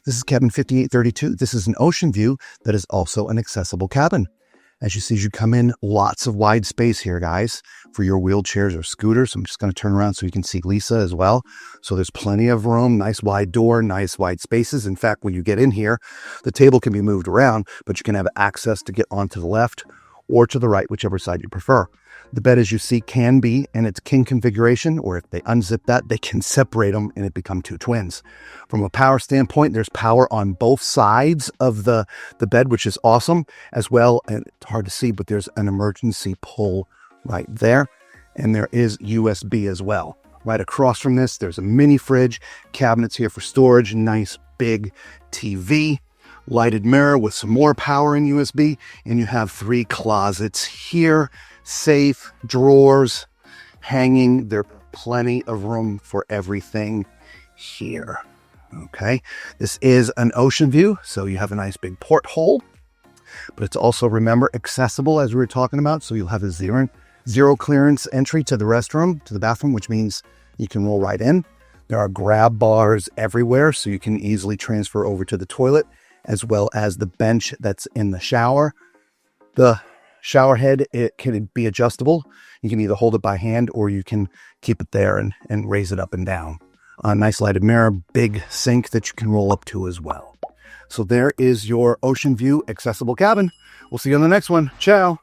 This is cabin 5832. This is an ocean view that is also an accessible cabin. As you see, as you come in, lots of wide space here, guys, for your wheelchairs or scooters. I'm just going to turn around so you can see Lisa as well. So there's plenty of room, nice wide door, nice wide spaces. In fact, when you get in here, the table can be moved around, but you can have access to get onto the left or to the right, whichever side you prefer. The bed, as you see, can be in its king configuration, or if they unzip that, they can separate them and it become two twins. From a power standpoint, there's power on both sides of the bed, which is awesome, as well. And it's hard to see, but there's an emergency pull right there. And there is USB as well. Right across from this, there's a mini fridge, cabinets here for storage, nice big TV, lighted mirror with some more power in USB, and you have 3 closets here. Safe, drawers, hanging. There's plenty of room for everything here. Okay, this is an ocean view, so you have a nice big porthole, but it's also, remember, accessible, as we were talking about. So you'll have a zero clearance entry to the restroom, to the bathroom, which means you can roll right in. There are grab bars everywhere, so you can easily transfer over to the toilet, as well as the bench that's in the shower. The shower head, it can be adjustable. You can either hold it by hand or you can keep it there and raise it up and down. A nice lighted mirror, big sink that you can roll up to as well. So there is your ocean view accessible cabin. We'll see you on the next one. Ciao.